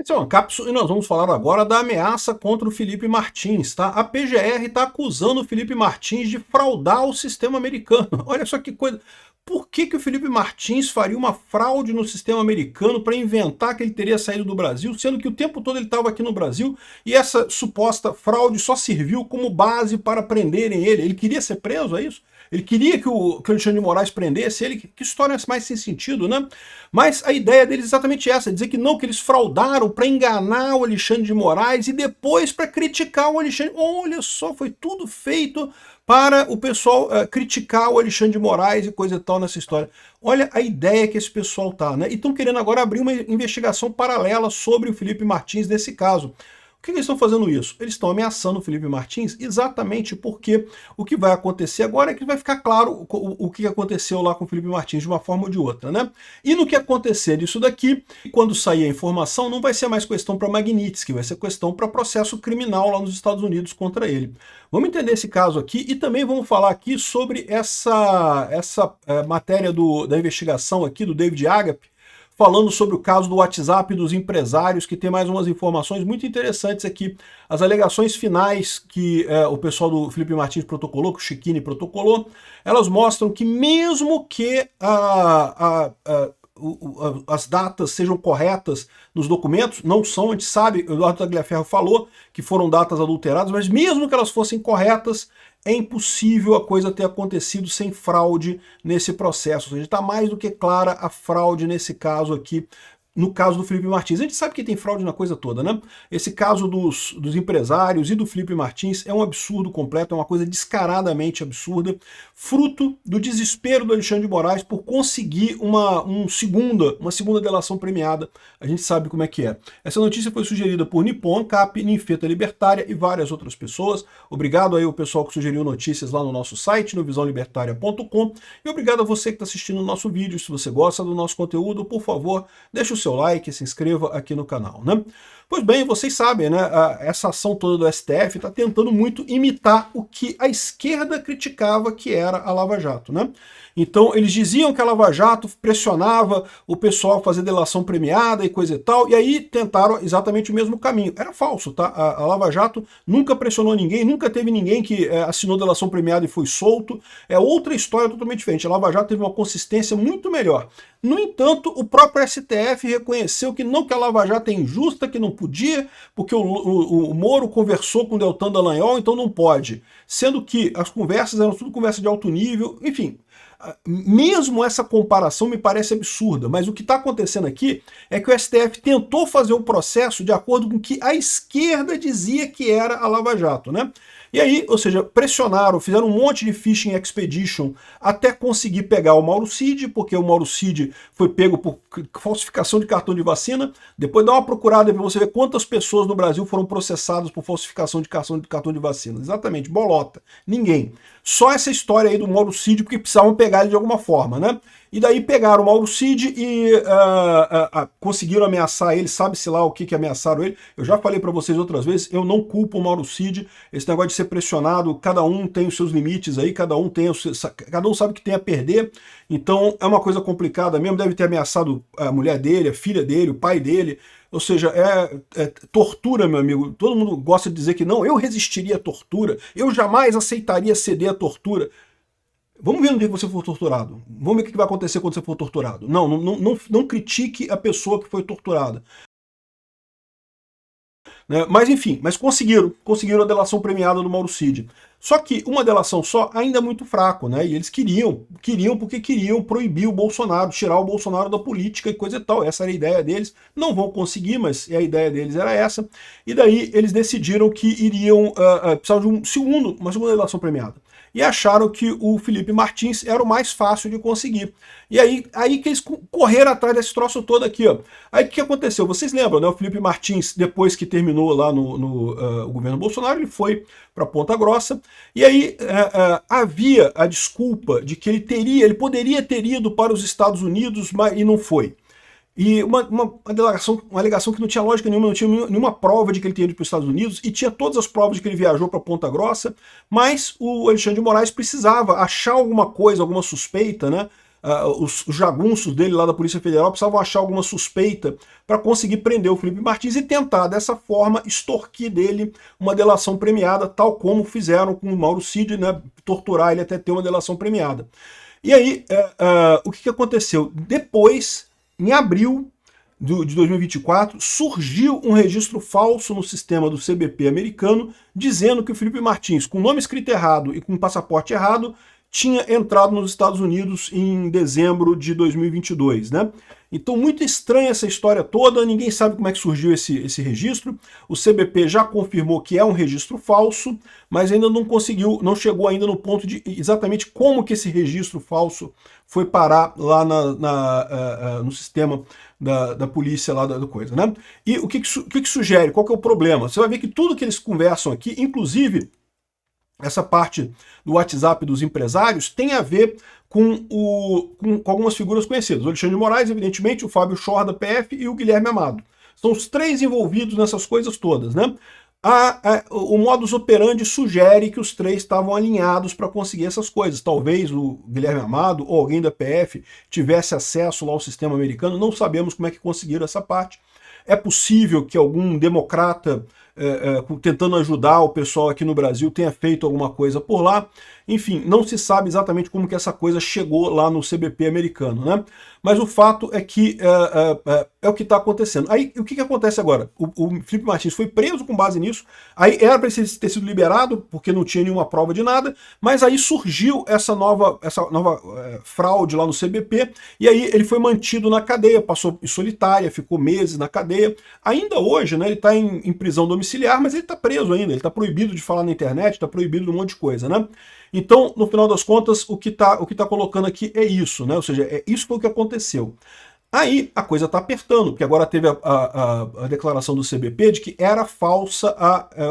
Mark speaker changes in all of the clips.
Speaker 1: Esse é o Ancapso e nós vamos falar agora da ameaça contra o Felipe Martins, tá? A PGR está acusando o Felipe Martins de fraudar o sistema americano. Olha só que coisa. Por que o Felipe Martins faria uma fraude no sistema americano para inventar que ele teria saído do Brasil, sendo que o tempo todo ele estava aqui no Brasil e essa suposta fraude só serviu como base para prenderem ele? Ele queria ser preso, é isso? Ele queria que o Alexandre de Moraes prendesse ele? Que história mais sem sentido, né? Mas a ideia deles é exatamente essa, dizer que não, que eles fraudaram para enganar o Alexandre de Moraes e depois para criticar o Alexandre. Olha só, foi tudo feito para o pessoal criticar o Alexandre de Moraes e coisa e tal nessa história. Olha a ideia que esse pessoal tá, né? E estão querendo agora abrir uma investigação paralela sobre o Felipe Martins nesse caso. Por que eles estão fazendo isso? Eles estão ameaçando o Felipe Martins exatamente porque o que vai acontecer agora é que vai ficar claro o que aconteceu lá com o Felipe Martins de uma forma ou de outra, né? E no que acontecer disso daqui, quando sair a informação, não vai ser mais questão para Magnitsky, vai ser questão para processo criminal lá nos Estados Unidos contra ele. Vamos entender esse caso aqui e também vamos falar aqui sobre essa matéria da investigação aqui do David Agape, falando sobre o caso do WhatsApp dos empresários, que tem mais umas informações muito interessantes aqui. As alegações finais que o pessoal do Felipe Martins protocolou, que o Chiquini protocolou, elas mostram que mesmo que as datas sejam corretas nos documentos, não são, a gente sabe, o Eduardo Tagliaferro falou que foram datas adulteradas, mas mesmo que elas fossem corretas, é impossível a coisa ter acontecido sem fraude nesse processo. Ou seja, está mais do que clara a fraude nesse caso aqui, no caso do Felipe Martins. A gente sabe que tem fraude na coisa toda, né? Esse caso dos empresários e do Felipe Martins é um absurdo completo, é uma coisa descaradamente absurda, fruto do desespero do Alexandre de Moraes por conseguir uma segunda delação premiada. A gente sabe como é que é. Essa notícia foi sugerida por Nippon Ancap, Ninfeta Libertária e várias outras pessoas. Obrigado aí ao pessoal que sugeriu notícias lá no nosso site, no visãolibertaria.com, e obrigado a você que está assistindo o nosso vídeo. Se você gosta do nosso conteúdo, por favor, deixe o seu like, se inscreva aqui no canal, né? Pois bem, vocês sabem, né? Essa ação toda do STF está tentando muito imitar o que a esquerda criticava que era a Lava Jato, né? Então, eles diziam que a Lava Jato pressionava o pessoal a fazer delação premiada e coisa e tal, e aí tentaram exatamente o mesmo caminho. Era falso, tá? A Lava Jato nunca pressionou ninguém, nunca teve ninguém que assinou delação premiada e foi solto. É outra história totalmente diferente. A Lava Jato teve uma consistência muito melhor. No entanto, o próprio STF reconheceu que não, que a Lava Jato é injusta, que não podia, porque o Moro conversou com o Deltan Dallagnol, então não pode. Sendo que as conversas eram tudo conversa de alto nível, enfim. Mesmo essa comparação me parece absurda, mas o que está acontecendo aqui é que o STF tentou fazer um processo de acordo com o que a esquerda dizia que era a Lava Jato, né? E aí, ou seja, pressionaram, fizeram um monte de phishing expedition até conseguir pegar o Mauro Cid, porque o Mauro Cid foi pego por falsificação de cartão de vacina. Depois dá uma procurada para você ver quantas pessoas no Brasil foram processadas por falsificação de cartão de vacina. Exatamente, bolota. Ninguém. Só essa história aí do Mauro Cid, porque precisavam pegar ele de alguma forma, né? E daí pegaram o Mauro Cid e conseguiram ameaçar ele, sabe-se lá o que ameaçaram ele. Eu já falei para vocês outras vezes, eu não culpo o Mauro Cid, esse negócio de ser pressionado, cada um tem os seus limites aí, cada um sabe o que tem a perder, então é uma coisa complicada mesmo, deve ter ameaçado a mulher dele, a filha dele, o pai dele, ou seja, é tortura, meu amigo. Todo mundo gosta de dizer que não, eu resistiria à tortura, eu jamais aceitaria ceder à tortura. Vamos ver no dia que você for torturado. Vamos ver o que vai acontecer quando você for torturado. Não critique a pessoa que foi torturada. Né? Mas enfim, conseguiram a delação premiada do Mauro Cid. Só que uma delação só ainda é muito fraco, né? E eles queriam porque queriam proibir o Bolsonaro, tirar o Bolsonaro da política e coisa e tal. Essa era a ideia deles. Não vão conseguir, mas a ideia deles era essa. E daí eles decidiram que iriam precisar de uma segunda delação premiada. E acharam que o Felipe Martins era o mais fácil de conseguir. E aí que eles correram atrás desse troço todo aqui, ó. Aí o que aconteceu? Vocês lembram, né? O Felipe Martins, depois que terminou lá no governo Bolsonaro, ele foi para Ponta Grossa, e aí havia a desculpa de que ele poderia ter ido para os Estados Unidos, e não foi. E uma alegação que não tinha lógica nenhuma, não tinha nenhuma prova de que ele tinha ido para os Estados Unidos, e tinha todas as provas de que ele viajou para Ponta Grossa, mas o Alexandre de Moraes precisava achar alguma coisa, alguma suspeita, né, os jagunços dele lá da Polícia Federal precisavam achar alguma suspeita para conseguir prender o Felipe Martins e tentar, dessa forma, extorquir dele uma delação premiada, tal como fizeram com o Mauro Cid, né, torturar ele até ter uma delação premiada. E aí, o que aconteceu? Depois, em abril de 2024, surgiu um registro falso no sistema do CBP americano, dizendo que o Felipe Martins, com nome escrito errado e com passaporte errado, tinha entrado nos Estados Unidos em dezembro de 2022, né? Então, muito estranha essa história toda, ninguém sabe como é que surgiu esse registro. O CBP já confirmou que é um registro falso, mas ainda não conseguiu, não chegou ainda no ponto de exatamente como que esse registro falso foi parar lá no sistema da polícia lá da coisa, né? E o que sugere? Qual que é o problema? Você vai ver que tudo que eles conversam aqui, inclusive essa parte do WhatsApp dos empresários, tem a ver com algumas figuras conhecidas. O Alexandre de Moraes, evidentemente, o Fábio Schor da PF e o Guilherme Amado. São os três envolvidos nessas coisas todas, né? O modus operandi sugere que os três estavam alinhados para conseguir essas coisas. Talvez o Guilherme Amado ou alguém da PF tivesse acesso lá ao sistema americano, não sabemos como é que conseguiram essa parte. É possível que algum democrata tentando ajudar o pessoal aqui no Brasil tenha feito alguma coisa por lá. Enfim, não se sabe exatamente como que essa coisa chegou lá no CBP americano, né? Mas o fato é que é o que está acontecendo. Aí, o que acontece agora? O Felipe Martins foi preso com base nisso, aí era para ele ter sido liberado, porque não tinha nenhuma prova de nada, mas aí surgiu essa nova fraude lá no CBP, e aí ele foi mantido na cadeia, passou em solitária, ficou meses na cadeia. Ainda hoje, né, ele está em prisão domiciliar, mas ele está preso ainda, ele está proibido de falar na internet, está proibido de um monte de coisa, né? Então, no final das contas, o que tá colocando aqui é isso, né? Ou seja, isso foi o que aconteceu. Aí a coisa está apertando, porque agora teve a declaração do CBP de que era falsa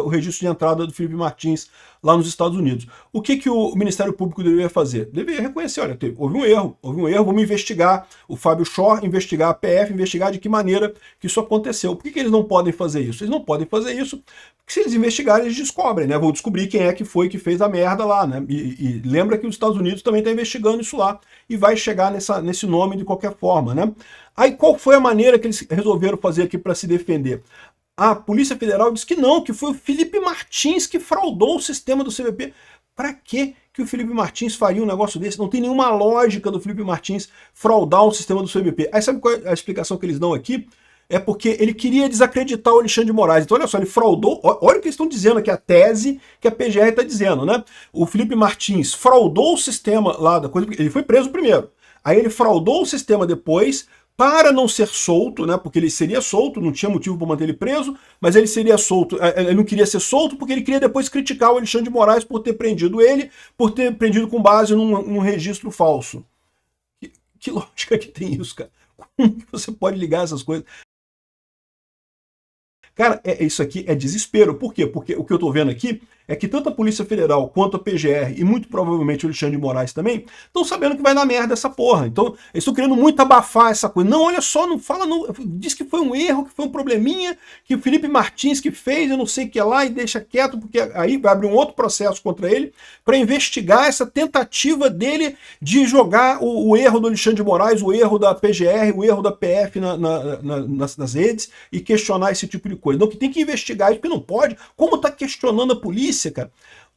Speaker 1: o registro de entrada do Felipe Martins lá nos Estados Unidos. O que o Ministério Público deveria fazer? Deveria reconhecer, olha, houve um erro, vamos investigar o Fábio Schor, investigar a PF, investigar de que maneira que isso aconteceu. Por que eles não podem fazer isso? Eles não podem fazer isso porque se eles investigarem, eles descobrem, né? Vão descobrir quem é que foi que fez a merda lá, né? E lembra que os Estados Unidos também está investigando isso lá e vai chegar nesse nome de qualquer forma, né? Aí qual foi a maneira que eles resolveram fazer aqui para se defender? A Polícia Federal disse que não, que foi o Felipe Martins que fraudou o sistema do CBP. Para que o Felipe Martins faria um negócio desse? Não tem nenhuma lógica do Felipe Martins fraudar um sistema do CBP. Aí sabe qual é a explicação que eles dão aqui? É porque ele queria desacreditar o Alexandre de Moraes. Então olha só, ele fraudou, olha o que eles estão dizendo aqui, a tese que a PGR está dizendo, né? O Felipe Martins fraudou o sistema lá da coisa, ele foi preso primeiro. Aí ele fraudou o sistema depois, para não ser solto, né, porque ele seria solto, não tinha motivo para manter ele preso, mas ele seria solto, ele não queria ser solto porque ele queria depois criticar o Alexandre de Moraes por ter prendido ele, por ter prendido com base num registro falso. Que lógica que tem isso, cara? Como que você pode ligar essas coisas? Cara, isso aqui é desespero. Por quê? Porque o que eu tô vendo aqui é que tanto a Polícia Federal quanto a PGR e muito provavelmente o Alexandre de Moraes também estão sabendo que vai dar merda essa porra. Então, eles estão querendo muito abafar essa coisa. Não, olha só, não fala, não. Diz que foi um erro, que foi um probleminha, que o Felipe Martins que fez, eu não sei o que é lá, e deixa quieto, porque aí vai abrir um outro processo contra ele para investigar essa tentativa dele de jogar o erro do Alexandre de Moraes, o erro da PGR, o erro da PF nas redes e questionar esse tipo de coisa. Não, que tem que investigar isso, porque não pode. Como tá questionando a polícia, cara?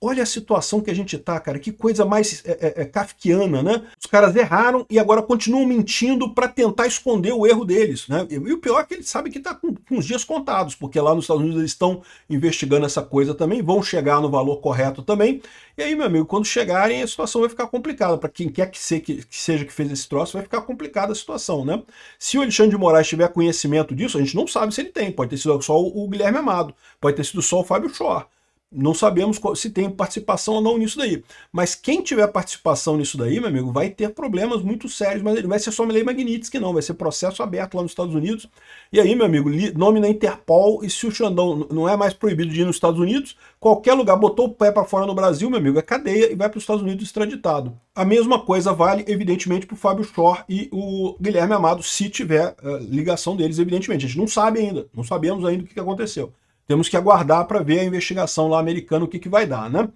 Speaker 1: Olha a situação que a gente tá, cara. Que coisa mais kafkiana, né? Os caras erraram e agora continuam mentindo para tentar esconder o erro deles, né? E o pior é que eles sabem que tá com os dias contados, porque lá nos Estados Unidos eles estão investigando essa coisa também, vão chegar no valor correto também. E aí, meu amigo, quando chegarem, a situação vai ficar complicada. Para quem quer que seja que fez esse troço, vai ficar complicada a situação, né? Se o Alexandre de Moraes tiver conhecimento disso, a gente não sabe se ele tem. Pode ter sido só o Guilherme Amado, pode ter sido só o Fábio Schor. Não sabemos se tem participação ou não nisso daí. Mas quem tiver participação nisso daí, meu amigo, vai ter problemas muito sérios, mas ele vai ser só uma lei Magnitsky, não, vai ser processo aberto lá nos Estados Unidos. E aí, meu amigo, nome na Interpol, e se o Xandão não é mais proibido de ir nos Estados Unidos, qualquer lugar, botou o pé para fora no Brasil, meu amigo, é cadeia e vai para os Estados Unidos extraditado. A mesma coisa vale, evidentemente, para o Fábio Schor e o Guilherme Amado, se tiver ligação deles, evidentemente. A gente não sabe ainda, não sabemos ainda o que aconteceu. Temos que aguardar para ver a investigação lá americana, o que vai dar, né?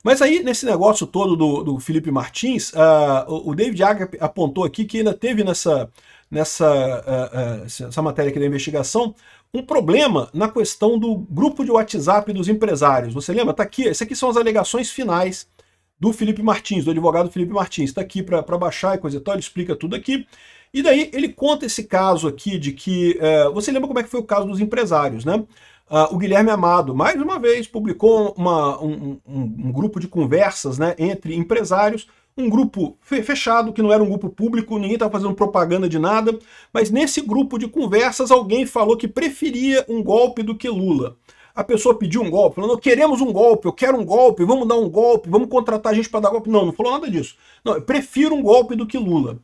Speaker 1: Mas aí, nesse negócio todo do Felipe Martins, o David Agap apontou aqui que ainda teve nessa matéria aqui da investigação um problema na questão do grupo de WhatsApp dos empresários. Você lembra? Tá aqui, essas aqui são as alegações finais do Felipe Martins, do advogado Felipe Martins. Está aqui para baixar e coisa e tal, ele explica tudo aqui. E daí ele conta esse caso aqui de que... você lembra como é que foi o caso dos empresários, né? O Guilherme Amado, mais uma vez, publicou um grupo de conversas, né, entre empresários, um grupo fechado, que não era um grupo público, ninguém estava fazendo propaganda de nada, mas nesse grupo de conversas alguém falou que preferia um golpe do que Lula. A pessoa pediu um golpe, falando, queremos um golpe, eu quero um golpe, vamos dar um golpe, vamos contratar gente para dar golpe. Não, não falou nada disso. Não, eu prefiro um golpe do que Lula.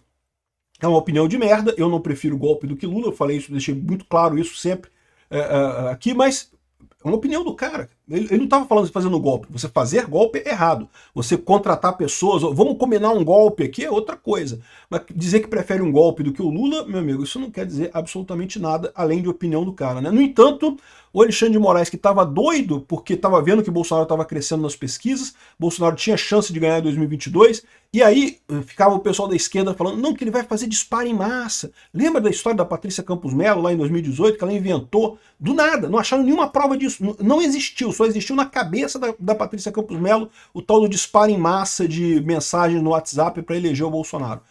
Speaker 1: É uma opinião de merda, eu não prefiro golpe do que Lula, eu falei isso, deixei muito claro isso sempre aqui, mas é uma opinião do cara. Ele não estava falando de fazendo golpe. Você fazer golpe é errado. Você contratar pessoas, vamos combinar um golpe aqui é outra coisa. Mas dizer que prefere um golpe do que o Lula, meu amigo, isso não quer dizer absolutamente nada além de opinião do cara, né? No entanto, o Alexandre de Moraes, que estava doido porque estava vendo que Bolsonaro estava crescendo nas pesquisas, Bolsonaro tinha chance de ganhar em 2022, e aí ficava o pessoal da esquerda falando, não, que ele vai fazer disparo em massa. Lembra da história da Patrícia Campos Melo, lá em 2018, que ela inventou do nada, não acharam nenhuma prova disso, não existiu, só existiu na cabeça da Patrícia Campos Melo o tal do disparo em massa de mensagens no WhatsApp para eleger o Bolsonaro.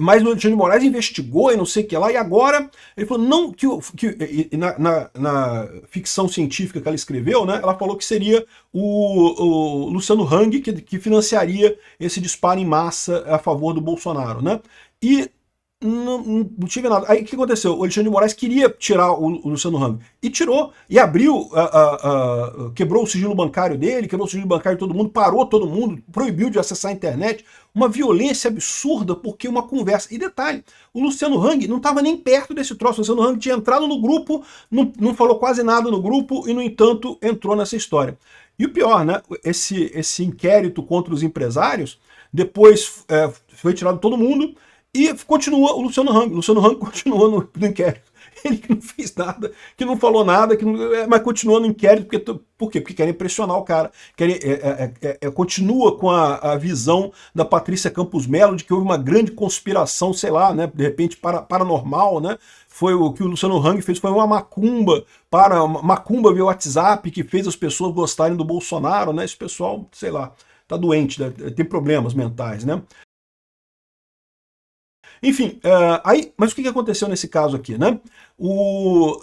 Speaker 1: Mas o Alexandre de Moraes investigou e não sei o que lá, e agora ele falou, não, na ficção científica que ela escreveu, né, ela falou que seria o Luciano Hang que financiaria esse disparo em massa a favor do Bolsonaro, né? E não tive nada. Aí o que aconteceu? O Alexandre de Moraes queria tirar o Luciano Hang. E tirou. E abriu, quebrou o sigilo bancário dele, quebrou o sigilo bancário de todo mundo, parou todo mundo, proibiu de acessar a internet. Uma violência absurda, porque uma conversa. E detalhe, o Luciano Hang não estava nem perto desse troço. O Luciano Hang tinha entrado no grupo, não falou quase nada no grupo e, no entanto, entrou nessa história. E o pior, né? Esse inquérito contra os empresários, depois foi tirado todo mundo. E continua o Luciano Hang. O Luciano Hang continua no inquérito. Ele que não fez nada, que não falou nada, mas continua no inquérito. Por quê? Porque querem pressionar o cara. Continua com a visão da Patrícia Campos Melo de que houve uma grande conspiração, sei lá, né, de repente paranormal, né? Foi o que o Luciano Hang fez, foi uma macumba via WhatsApp que fez as pessoas gostarem do Bolsonaro, né? Esse pessoal, sei lá, tá doente, né? Tem problemas mentais, né? Enfim, mas o que aconteceu nesse caso aqui, né? O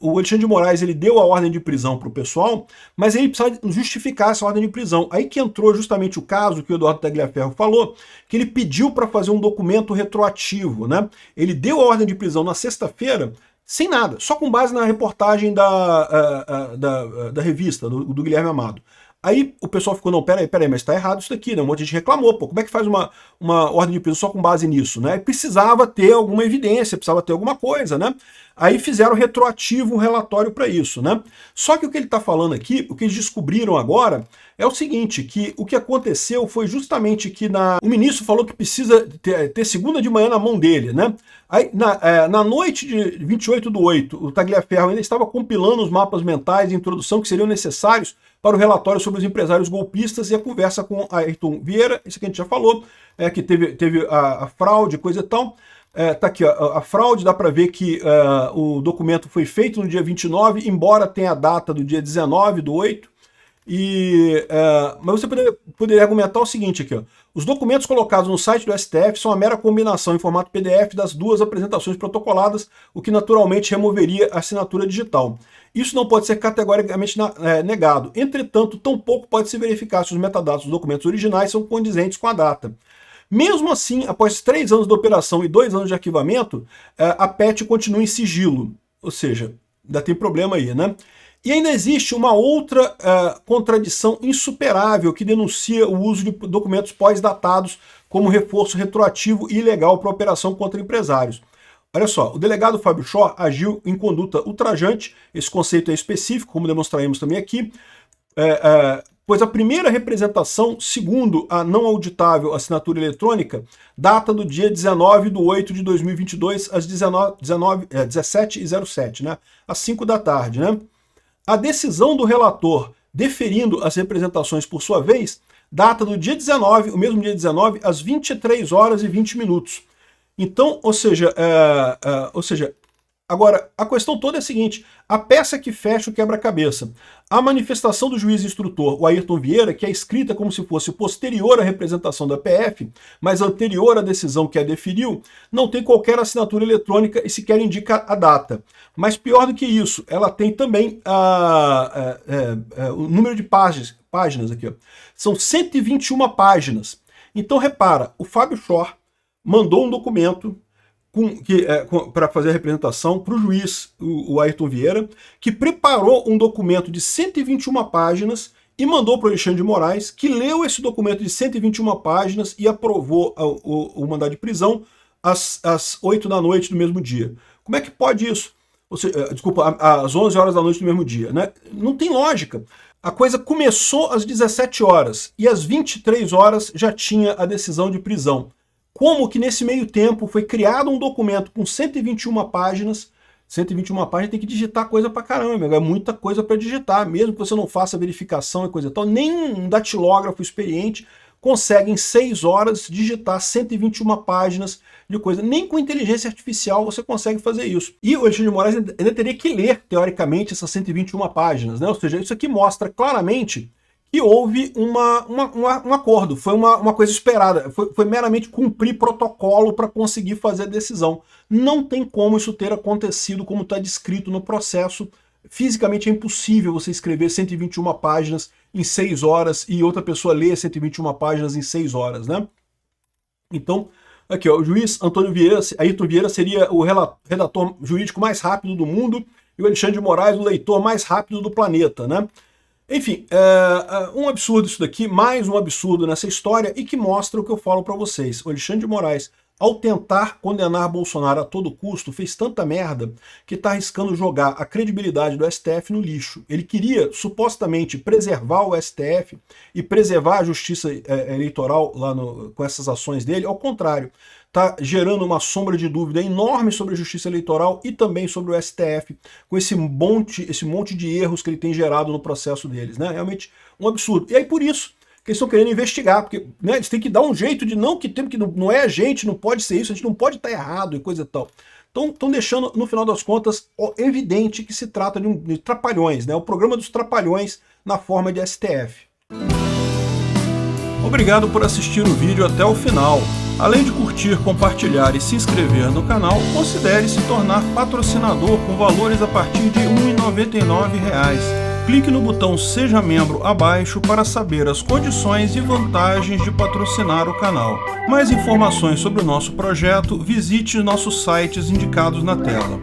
Speaker 1: Alexandre de Moraes ele deu a ordem de prisão para o pessoal, mas ele precisava justificar essa ordem de prisão. Aí que entrou justamente o caso que o Eduardo Tagliaferro falou, que ele pediu para fazer um documento retroativo, né? Ele deu a ordem de prisão na sexta-feira, sem nada, só com base na reportagem da revista, do Guilherme Amado. Aí o pessoal ficou, não, peraí, mas tá errado isso daqui, né? Um monte de gente reclamou, pô, como é que faz uma ordem de prisão só com base nisso, né? E precisava ter alguma evidência, precisava ter alguma coisa, né? Aí fizeram retroativo um relatório para isso, né? Só que o que ele está falando aqui, o que eles descobriram agora, é o seguinte, que o que aconteceu foi justamente que o ministro falou que precisa ter segunda de manhã na mão dele, né? Aí, na noite de 28/8, o Tagliaferro ainda estava compilando os mapas mentais de introdução que seriam necessários para o relatório sobre os empresários golpistas e a conversa com Ayrton Vieira, isso que a gente já falou, que teve a fraude, coisa e tal. Tá aqui, ó, a fraude, dá para ver que o documento foi feito no dia 29, embora tenha a data do dia 19/8, mas você poderia argumentar o seguinte aqui, ó. Os documentos colocados no site do STF são a mera combinação em formato PDF das duas apresentações protocoladas, o que naturalmente removeria a assinatura digital. Isso não pode ser categoricamente negado. Entretanto, tampouco pode se verificar se os metadados dos documentos originais são condizentes com a data. Mesmo assim, após 3 anos de operação e 2 anos de arquivamento, a PET continua em sigilo. Ou seja, ainda tem problema aí, né? E ainda existe uma outra contradição insuperável que denuncia o uso de documentos pós-datados como reforço retroativo e ilegal para a operação contra empresários. Olha só, o delegado Fábio Schor agiu em conduta ultrajante, esse conceito é específico, como demonstraremos também aqui, pois a primeira representação, segundo a não auditável assinatura eletrônica, data do dia 19/8 de 2022, às 17h07, né? Às 5 da tarde, né? A decisão do relator, deferindo as representações por sua vez, data do dia 19, o mesmo dia 19, às 23 horas e 20 minutos. Então, ou seja, agora, a questão toda é a seguinte, a peça que fecha o quebra-cabeça. A manifestação do juiz instrutor, o Ayrton Vieira, que é escrita como se fosse posterior à representação da PF, mas anterior à decisão que a deferiu, não tem qualquer assinatura eletrônica e sequer indica a data. Mas pior do que isso, ela tem também o número de páginas aqui. Ó. São 121 páginas. Então repara, o Fábio Shor mandou um documento para fazer a representação para o juiz, o Ayrton Vieira, que preparou um documento de 121 páginas e mandou para o Alexandre de Moraes, que leu esse documento de 121 páginas e aprovou o mandado de prisão às 8 da noite do mesmo dia. Como é que pode isso? Ou seja, desculpa, às 11 horas da noite do mesmo dia, né? Não tem lógica. A coisa começou às 17 horas e às 23 horas já tinha a decisão de prisão. Como que nesse meio tempo foi criado um documento com 121 páginas, 121 páginas tem que digitar coisa pra caramba, é muita coisa para digitar, mesmo que você não faça verificação e coisa e tal, nem um datilógrafo experiente consegue em 6 horas digitar 121 páginas de coisa. Nem com inteligência artificial você consegue fazer isso. E o Alexandre de Moraes ainda teria que ler, teoricamente, essas 121 páginas, né? Ou seja, isso aqui mostra claramente que houve um acordo, foi uma coisa esperada, foi meramente cumprir protocolo para conseguir fazer a decisão. Não tem como isso ter acontecido como está descrito no processo. Fisicamente é impossível você escrever 121 páginas em 6 horas e outra pessoa ler 121 páginas em 6 horas, né? Então, aqui ó, o juiz Ayrton Vieira seria o redator jurídico mais rápido do mundo e o Alexandre de Moraes o leitor mais rápido do planeta, né? Enfim, um absurdo isso daqui, mais um absurdo nessa história e que mostra o que eu falo para vocês. O Alexandre de Moraes, ao tentar condenar Bolsonaro a todo custo, fez tanta merda que está arriscando jogar a credibilidade do STF no lixo. Ele queria, supostamente, preservar o STF e preservar a justiça eleitoral lá com essas ações dele. Ao contrário, está gerando uma sombra de dúvida enorme sobre a justiça eleitoral e também sobre o STF, com esse monte de erros que ele tem gerado no processo deles, né? Realmente um absurdo. E aí por isso que eles estão querendo investigar, porque né, eles têm que dar um jeito de não, que não é a gente, não pode ser isso, a gente não pode estar errado e coisa e tal. Então estão deixando, no final das contas, evidente que se trata de trapalhões, né? O programa dos trapalhões na forma de STF. Obrigado por assistir o vídeo até o final. Além de curtir, compartilhar e se inscrever no canal, considere se tornar patrocinador com valores a partir de R$ 1,99. Clique no botão Seja Membro abaixo para saber as condições e vantagens de patrocinar o canal. Mais informações sobre o nosso projeto, visite nossos sites indicados na tela.